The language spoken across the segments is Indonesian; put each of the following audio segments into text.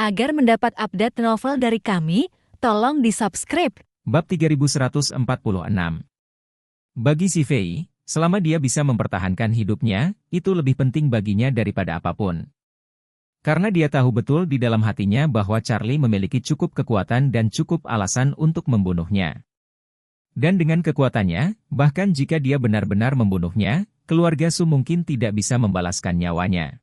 Agar mendapat update novel dari kami, tolong di-subscribe. Bab 3146. Bagi si Fei, selama dia bisa mempertahankan hidupnya, itu lebih penting baginya daripada apapun. Karena dia tahu betul di dalam hatinya bahwa Charlie memiliki cukup kekuatan dan cukup alasan untuk membunuhnya. Dan dengan kekuatannya, bahkan jika dia benar-benar membunuhnya, keluarga Su mungkin tidak bisa membalaskan nyawanya.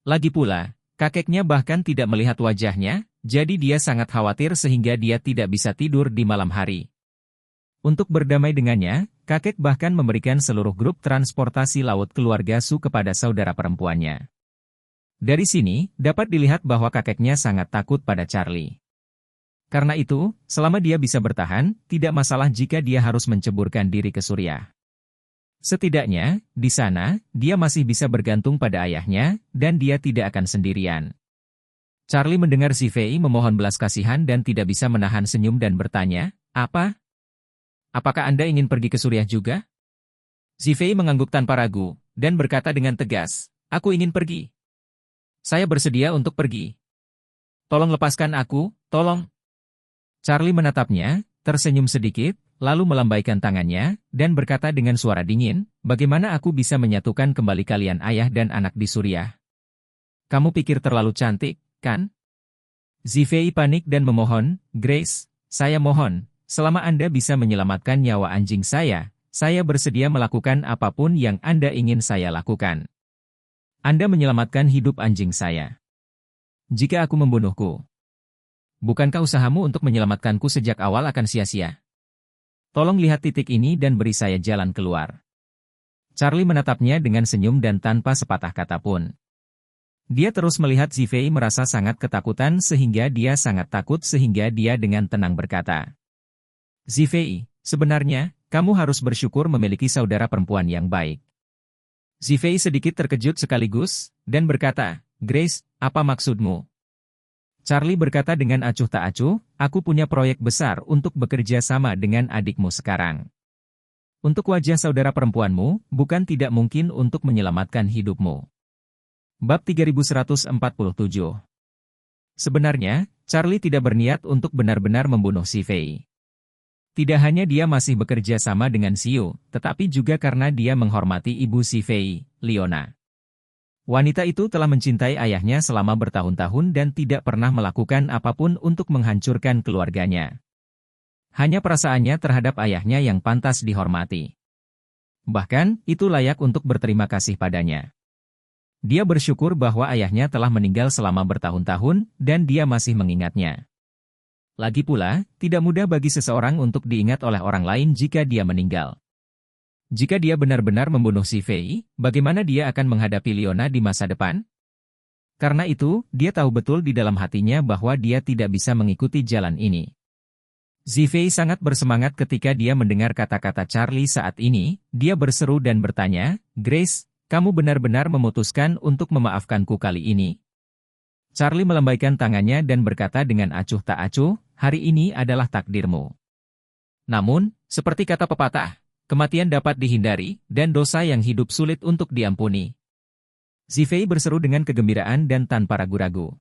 Lagi pula, kakeknya bahkan tidak melihat wajahnya, jadi dia sangat khawatir sehingga dia tidak bisa tidur di malam hari. Untuk berdamai dengannya, kakek bahkan memberikan seluruh grup transportasi laut keluarga Su kepada saudara perempuannya. Dari sini, dapat dilihat bahwa kakeknya sangat takut pada Charlie. Karena itu, selama dia bisa bertahan, tidak masalah jika dia harus menceburkan diri ke Suriah. Setidaknya, di sana, dia masih bisa bergantung pada ayahnya, dan dia tidak akan sendirian. Charlie mendengar si Fei memohon belas kasihan dan tidak bisa menahan senyum dan bertanya, "Apa? Apakah Anda ingin pergi ke Suriah juga?" Si Fei mengangguk tanpa ragu, dan berkata dengan tegas, "Aku ingin pergi. Saya bersedia untuk pergi. Tolong lepaskan aku, tolong." Charlie menatapnya, tersenyum sedikit, lalu melambaikan tangannya, dan berkata dengan suara dingin, "Bagaimana aku bisa menyatukan kembali kalian ayah dan anak di Suriah? Kamu pikir terlalu cantik, kan?" Zifei panik dan memohon, "Grace, saya mohon, selama Anda bisa menyelamatkan nyawa anjing saya bersedia melakukan apapun yang Anda ingin saya lakukan. Anda menyelamatkan hidup anjing saya. Jika aku membunuhku, bukankah usahamu untuk menyelamatkanku sejak awal akan sia-sia? Tolong lihat titik ini dan beri saya jalan keluar." Charlie menatapnya dengan senyum dan tanpa sepatah kata pun. Dia terus melihat Zifei merasa sangat ketakutan sehingga dia sangat takut sehingga dia dengan tenang berkata, "Zifei, sebenarnya, kamu harus bersyukur memiliki saudara perempuan yang baik." Zifei sedikit terkejut sekaligus, dan berkata, "Grace, apa maksudmu?" Charlie berkata dengan acuh tak acuh, "Aku punya proyek besar untuk bekerja sama dengan adikmu sekarang. Untuk wajah saudara perempuanmu, bukan tidak mungkin untuk menyelamatkan hidupmu." Bab 3147. Sebenarnya, Charlie tidak berniat untuk benar-benar membunuh si Fei. Tidak hanya dia masih bekerja sama dengan Xiu, tetapi juga karena dia menghormati ibu si Fei, Liona. Wanita itu telah mencintai ayahnya selama bertahun-tahun dan tidak pernah melakukan apapun untuk menghancurkan keluarganya. Hanya perasaannya terhadap ayahnya yang pantas dihormati. Bahkan, itu layak untuk berterima kasih padanya. Dia bersyukur bahwa ayahnya telah meninggal selama bertahun-tahun, dan dia masih mengingatnya. Lagi pula, tidak mudah bagi seseorang untuk diingat oleh orang lain jika dia meninggal. Jika dia benar-benar membunuh si Fei, bagaimana dia akan menghadapi Liona di masa depan? Karena itu, dia tahu betul di dalam hatinya bahwa dia tidak bisa mengikuti jalan ini. Zifei sangat bersemangat ketika dia mendengar kata-kata Charlie saat ini, dia berseru dan bertanya, "Grace, kamu benar-benar memutuskan untuk memaafkanku kali ini?" Charlie melambaikan tangannya dan berkata dengan acuh tak acuh, "Hari ini adalah takdirmu. Namun, seperti kata pepatah, kematian dapat dihindari, dan dosa yang hidup sulit untuk diampuni." Zifei berseru dengan kegembiraan dan tanpa ragu-ragu.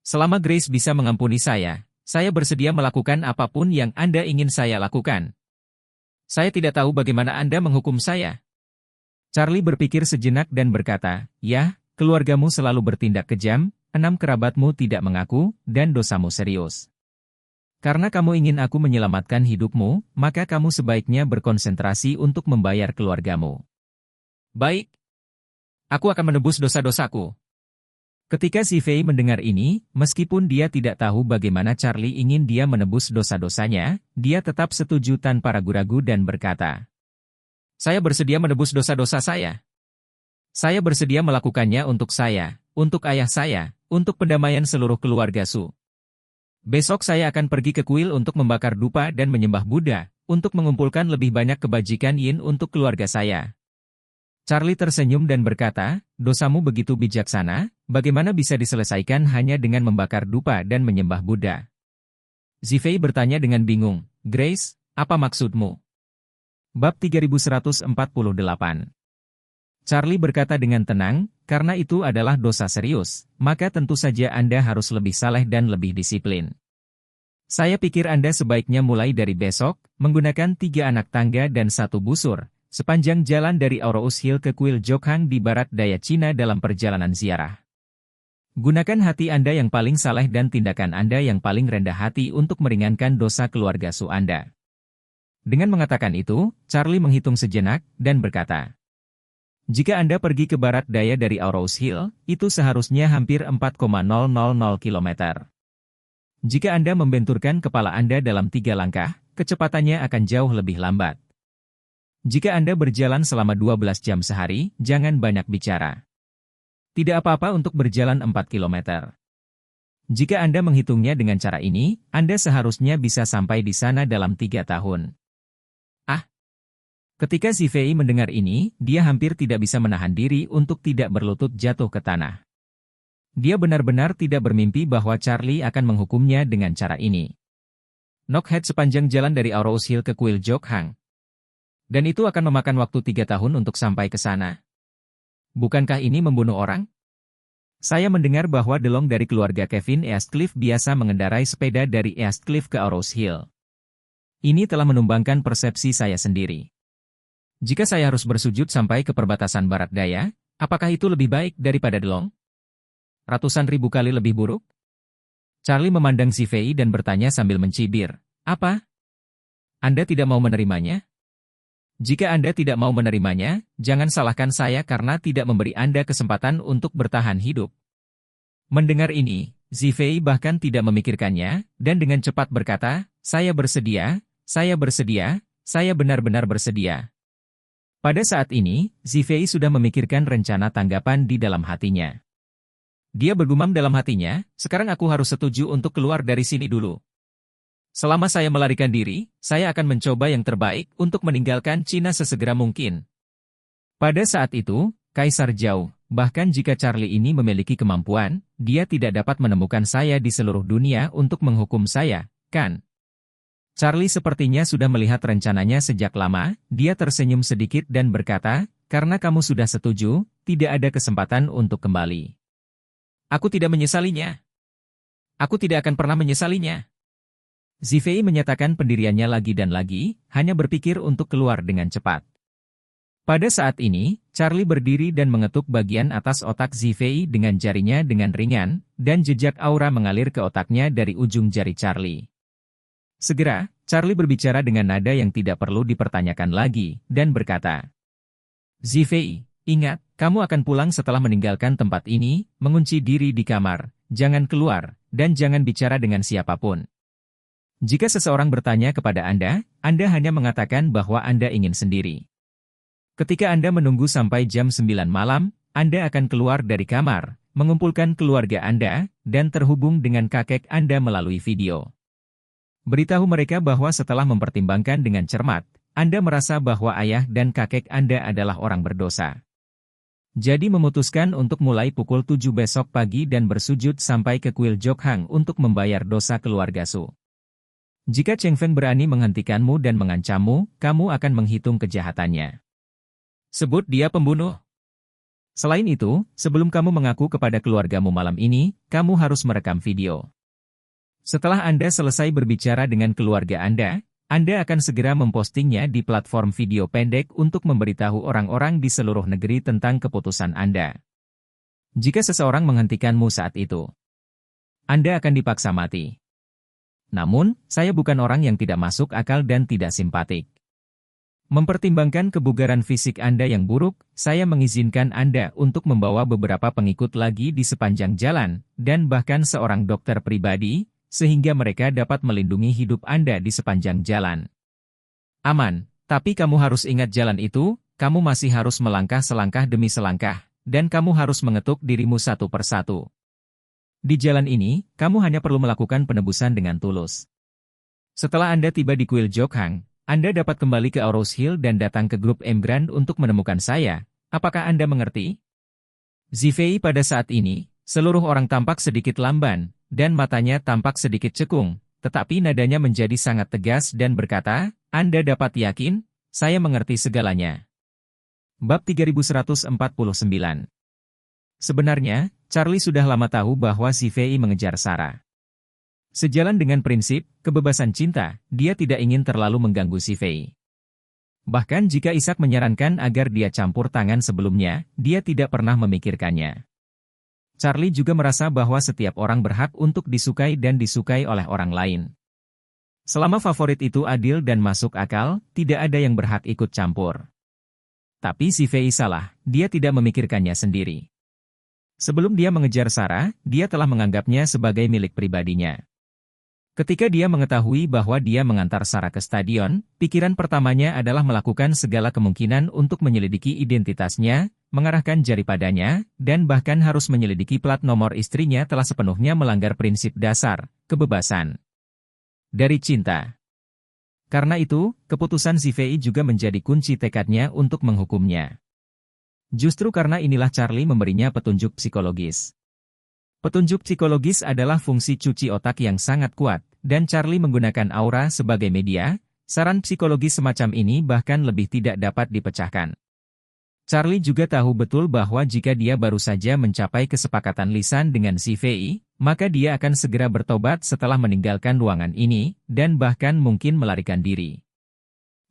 "Selama Grace bisa mengampuni saya bersedia melakukan apapun yang Anda ingin saya lakukan. Saya tidak tahu bagaimana Anda menghukum saya." Charlie berpikir sejenak dan berkata, "Ya, keluargamu selalu bertindak kejam, 6 kerabatmu tidak mengaku, dan dosamu serius. Karena kamu ingin aku menyelamatkan hidupmu, maka kamu sebaiknya berkonsentrasi untuk membayar keluargamu." "Baik. Aku akan menebus dosa-dosaku." Ketika si Fei mendengar ini, meskipun dia tidak tahu bagaimana Charlie ingin dia menebus dosa-dosanya, dia tetap setuju tanpa ragu-ragu dan berkata, "Saya bersedia menebus dosa-dosa saya. Saya bersedia melakukannya untuk saya, untuk ayah saya, untuk pendamaian seluruh keluarga Su. Besok saya akan pergi ke kuil untuk membakar dupa dan menyembah Buddha, untuk mengumpulkan lebih banyak kebajikan yin untuk keluarga saya." Charlie tersenyum dan berkata, "Dosamu begitu bijaksana, bagaimana bisa diselesaikan hanya dengan membakar dupa dan menyembah Buddha?" Zifei bertanya dengan bingung, "Grace, apa maksudmu?" Bab 3148. Charlie berkata dengan tenang, karena itu adalah dosa serius, maka tentu saja Anda harus lebih saleh dan lebih disiplin. Saya pikir Anda sebaiknya mulai dari besok, menggunakan 3 anak tangga dan 1 busur, sepanjang jalan dari Aurous Hill ke Kuil Jokhang di barat daya Cina dalam perjalanan ziarah. Gunakan hati Anda yang paling saleh dan tindakan Anda yang paling rendah hati untuk meringankan dosa keluarga Su Anda. Dengan mengatakan itu, Charlie menghitung sejenak, dan berkata, jika Anda pergi ke barat daya dari Aurous Hill, itu seharusnya hampir 4,000 km. Jika Anda membenturkan kepala Anda dalam 3 langkah, kecepatannya akan jauh lebih lambat. Jika Anda berjalan selama 12 jam sehari, jangan banyak bicara. Tidak apa-apa untuk berjalan 4 km. Jika Anda menghitungnya dengan cara ini, Anda seharusnya bisa sampai di sana dalam 3 tahun. Ketika Zhi Fei mendengar ini, dia hampir tidak bisa menahan diri untuk tidak berlutut jatuh ke tanah. Dia benar-benar tidak bermimpi bahwa Charlie akan menghukumnya dengan cara ini. Knockhead sepanjang jalan dari Aurous Hill ke Kuil Jokhang. Dan itu akan memakan waktu 3 tahun untuk sampai ke sana. Bukankah ini membunuh orang? Saya mendengar bahwa DeLong dari keluarga Kevin Eastcliff biasa mengendarai sepeda dari Eastcliff ke Aurous Hill. Ini telah menumbangkan persepsi saya sendiri. Jika saya harus bersujud sampai ke perbatasan barat daya, apakah itu lebih baik daripada DeLong? Ratusan ribu kali lebih buruk? Charlie memandang Zhi Fei dan bertanya sambil mencibir, apa? Anda tidak mau menerimanya? Jika Anda tidak mau menerimanya, jangan salahkan saya karena tidak memberi Anda kesempatan untuk bertahan hidup. Mendengar ini, Zhi Fei bahkan tidak memikirkannya, dan dengan cepat berkata, saya bersedia, saya benar-benar bersedia. Pada saat ini, Zhi Fei sudah memikirkan rencana tanggapan di dalam hatinya. Dia bergumam dalam hatinya, sekarang aku harus setuju untuk keluar dari sini dulu. Selama saya melarikan diri, saya akan mencoba yang terbaik untuk meninggalkan Cina sesegera mungkin. Pada saat itu, Kaisar Zhao, bahkan jika Charlie ini memiliki kemampuan, dia tidak dapat menemukan saya di seluruh dunia untuk menghukum saya, kan? Charlie sepertinya sudah melihat rencananya sejak lama, dia tersenyum sedikit dan berkata, karena kamu sudah setuju, tidak ada kesempatan untuk kembali. Aku tidak menyesalinya. Aku tidak akan pernah menyesalinya. Zhi Fei menyatakan pendiriannya lagi dan lagi, hanya berpikir untuk keluar dengan cepat. Pada saat ini, Charlie berdiri dan mengetuk bagian atas otak Zhi Fei dengan jarinya dengan ringan, dan jejak aura mengalir ke otaknya dari ujung jari Charlie. Segera, Charlie berbicara dengan nada yang tidak perlu dipertanyakan lagi, dan berkata, Zhi Fei, ingat, kamu akan pulang setelah meninggalkan tempat ini, mengunci diri di kamar, jangan keluar, dan jangan bicara dengan siapapun. Jika seseorang bertanya kepada Anda hanya mengatakan bahwa Anda ingin sendiri. Ketika Anda menunggu sampai jam 9 malam, Anda akan keluar dari kamar, mengumpulkan keluarga Anda, dan terhubung dengan kakek Anda melalui video. Beritahu mereka bahwa setelah mempertimbangkan dengan cermat, Anda merasa bahwa ayah dan kakek Anda adalah orang berdosa. Jadi memutuskan untuk mulai pukul 7 besok pagi dan bersujud sampai ke Kuil Jokhang untuk membayar dosa keluarga Su. Jika Cheng Feng berani menghentikanmu dan mengancammu, kamu akan menghitung kejahatannya. Sebut dia pembunuh. Selain itu, sebelum kamu mengaku kepada keluargamu malam ini, kamu harus merekam video. Setelah Anda selesai berbicara dengan keluarga Anda akan segera mempostingnya di platform video pendek untuk memberitahu orang-orang di seluruh negeri tentang keputusan Anda. Jika seseorang menghentikanmu saat itu, Anda akan dipaksa mati. Namun, saya bukan orang yang tidak masuk akal dan tidak simpatik. Mempertimbangkan kebugaran fisik Anda yang buruk, saya mengizinkan Anda untuk membawa beberapa pengikut lagi di sepanjang jalan, dan bahkan seorang dokter pribadi, sehingga mereka dapat melindungi hidup Anda di sepanjang jalan. Aman, tapi kamu harus ingat jalan itu, kamu masih harus melangkah selangkah demi selangkah, dan kamu harus mengetuk dirimu satu persatu. Di jalan ini, kamu hanya perlu melakukan penebusan dengan tulus. Setelah Anda tiba di Kuil Jokhang, Anda dapat kembali ke Aurous Hill dan datang ke grup M Grand untuk menemukan saya. Apakah Anda mengerti? Zhi Fei pada saat ini, seluruh orang tampak sedikit lamban, dan matanya tampak sedikit cekung, tetapi nadanya menjadi sangat tegas dan berkata, Anda dapat yakin, saya mengerti segalanya. Bab 3149 Sebenarnya, Charlie sudah lama tahu bahwa si Fei mengejar Sarah. Sejalan dengan prinsip kebebasan cinta, dia tidak ingin terlalu mengganggu si Fei. Bahkan jika Ishak menyarankan agar dia campur tangan sebelumnya, dia tidak pernah memikirkannya. Charlie juga merasa bahwa setiap orang berhak untuk disukai dan disukai oleh orang lain. Selama favorit itu adil dan masuk akal, tidak ada yang berhak ikut campur. Tapi si Fei salah, dia tidak memikirkannya sendiri. Sebelum dia mengejar Sarah, dia telah menganggapnya sebagai milik pribadinya. Ketika dia mengetahui bahwa dia mengantar Sarah ke stadion, pikiran pertamanya adalah melakukan segala kemungkinan untuk menyelidiki identitasnya, mengarahkan jari padanya, dan bahkan harus menyelidiki plat nomor istrinya telah sepenuhnya melanggar prinsip dasar, kebebasan dari cinta. Karena itu, keputusan si Fei juga menjadi kunci tekadnya untuk menghukumnya. Justru karena inilah Charlie memberinya petunjuk psikologis. Petunjuk psikologis adalah fungsi cuci otak yang sangat kuat, dan Charlie menggunakan aura sebagai media. Saran psikologis semacam ini bahkan lebih tidak dapat dipecahkan. Charlie juga tahu betul bahwa jika dia baru saja mencapai kesepakatan lisan dengan si Fei, maka dia akan segera bertobat setelah meninggalkan ruangan ini, dan bahkan mungkin melarikan diri.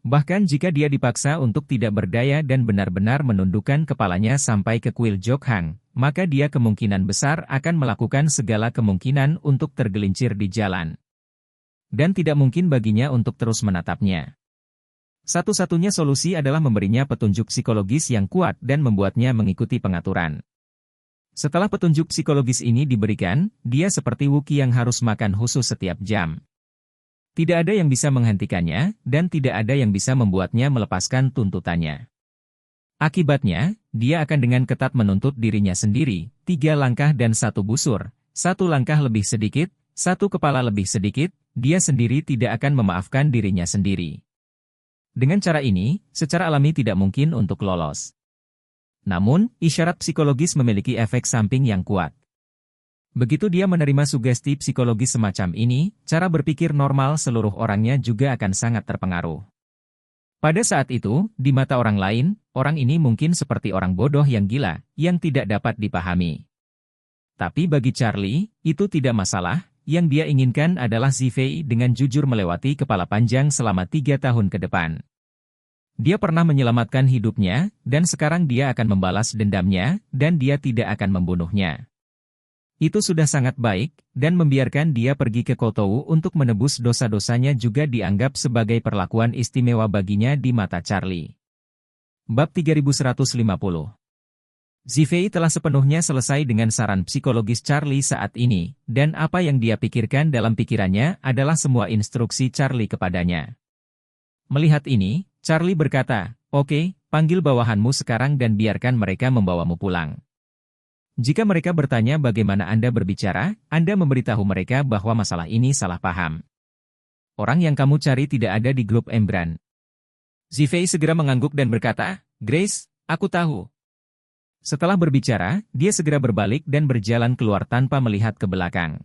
Bahkan jika dia dipaksa untuk tidak berdaya dan benar-benar menundukkan kepalanya sampai ke kuil Jokhang, maka dia kemungkinan besar akan melakukan segala kemungkinan untuk tergelincir di jalan. Dan tidak mungkin baginya untuk terus menatapnya. Satu-satunya solusi adalah memberinya petunjuk psikologis yang kuat dan membuatnya mengikuti pengaturan. Setelah petunjuk psikologis ini diberikan, dia seperti Wookiee yang harus makan khusus setiap jam. Tidak ada yang bisa menghentikannya, dan tidak ada yang bisa membuatnya melepaskan tuntutannya. Akibatnya, dia akan dengan ketat menuntut dirinya sendiri, 3 langkah dan 1 busur, 1 langkah lebih sedikit, 1 kepala lebih sedikit, dia sendiri tidak akan memaafkan dirinya sendiri. Dengan cara ini, secara alami tidak mungkin untuk lolos. Namun, isyarat psikologis memiliki efek samping yang kuat. Begitu dia menerima sugesti psikologis semacam ini, cara berpikir normal seluruh orangnya juga akan sangat terpengaruh. Pada saat itu, di mata orang lain, orang ini mungkin seperti orang bodoh yang gila, yang tidak dapat dipahami. Tapi bagi Charlie, itu tidak masalah. Yang dia inginkan adalah si Fei dengan jujur melewati kepala panjang selama 3 tahun ke depan. Dia pernah menyelamatkan hidupnya, dan sekarang dia akan membalas dendamnya, dan dia tidak akan membunuhnya. Itu sudah sangat baik, dan membiarkan dia pergi ke Kotou untuk menebus dosa-dosanya juga dianggap sebagai perlakuan istimewa baginya di mata Charlie. Bab 3150. Zifei telah sepenuhnya selesai dengan saran psikologis Charlie saat ini, dan apa yang dia pikirkan dalam pikirannya adalah semua instruksi Charlie kepadanya. Melihat ini, Charlie berkata, "Oke, panggil bawahanmu sekarang dan biarkan mereka membawamu pulang. Jika mereka bertanya bagaimana Anda berbicara, Anda memberitahu mereka bahwa masalah ini salah paham. Orang yang kamu cari tidak ada di grup Embran." Zifei segera mengangguk dan berkata, "Grace, aku tahu." Setelah berbicara, dia segera berbalik dan berjalan keluar tanpa melihat ke belakang.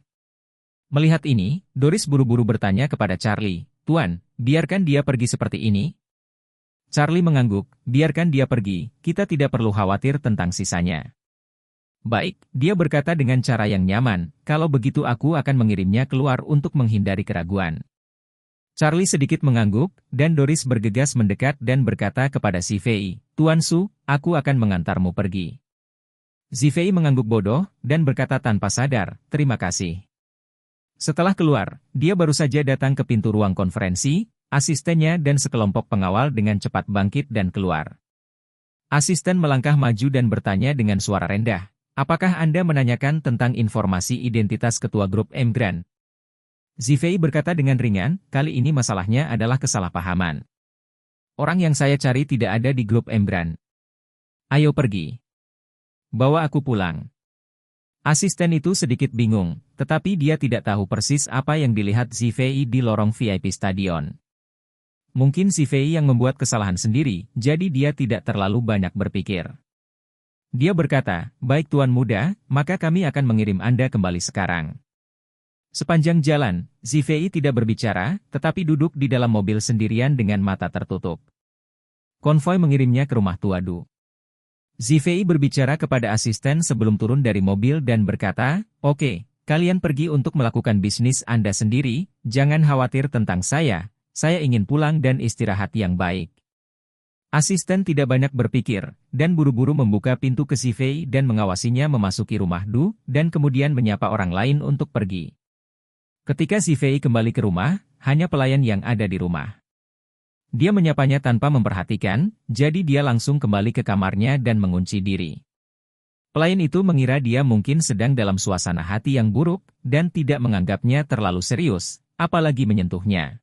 Melihat ini, Doris buru-buru bertanya kepada Charlie, "Tuan, biarkan dia pergi seperti ini?" Charlie mengangguk, "Biarkan dia pergi, kita tidak perlu khawatir tentang sisanya." "Baik," dia berkata dengan cara yang nyaman, "kalau begitu aku akan mengirimnya keluar untuk menghindari keraguan." Charlie sedikit mengangguk, dan Doris bergegas mendekat dan berkata kepada si Fei, "Tuan Su, aku akan mengantarmu pergi." Zifei mengangguk bodoh, dan berkata tanpa sadar, "Terima kasih." Setelah keluar, dia baru saja datang ke pintu ruang konferensi, asistennya dan sekelompok pengawal dengan cepat bangkit dan keluar. Asisten melangkah maju dan bertanya dengan suara rendah, "Apakah Anda menanyakan tentang informasi identitas ketua grup Embran?" Zifei berkata dengan ringan, "Kali ini masalahnya adalah kesalahpahaman. Orang yang saya cari tidak ada di grup Embran. Ayo pergi. Bawa aku pulang." Asisten itu sedikit bingung, tetapi dia tidak tahu persis apa yang dilihat Zifei di lorong VIP stadion. Mungkin Zifei yang membuat kesalahan sendiri, jadi dia tidak terlalu banyak berpikir. Dia berkata, "Baik Tuan Muda, maka kami akan mengirim Anda kembali sekarang." Sepanjang jalan, Zifei tidak berbicara, tetapi duduk di dalam mobil sendirian dengan mata tertutup. Konvoi mengirimnya ke rumah Tuadu. Zifei berbicara kepada asisten sebelum turun dari mobil dan berkata, "Oke, kalian pergi untuk melakukan bisnis Anda sendiri, jangan khawatir tentang saya ingin pulang dan istirahat yang baik." Asisten tidak banyak berpikir, dan buru-buru membuka pintu ke Zifei dan mengawasinya memasuki rumah Du, dan kemudian menyapa orang lain untuk pergi. Ketika Zifei kembali ke rumah, hanya pelayan yang ada di rumah. Dia menyapanya tanpa memperhatikan, jadi dia langsung kembali ke kamarnya dan mengunci diri. Pelayan itu mengira dia mungkin sedang dalam suasana hati yang buruk, dan tidak menganggapnya terlalu serius, apalagi menyentuhnya.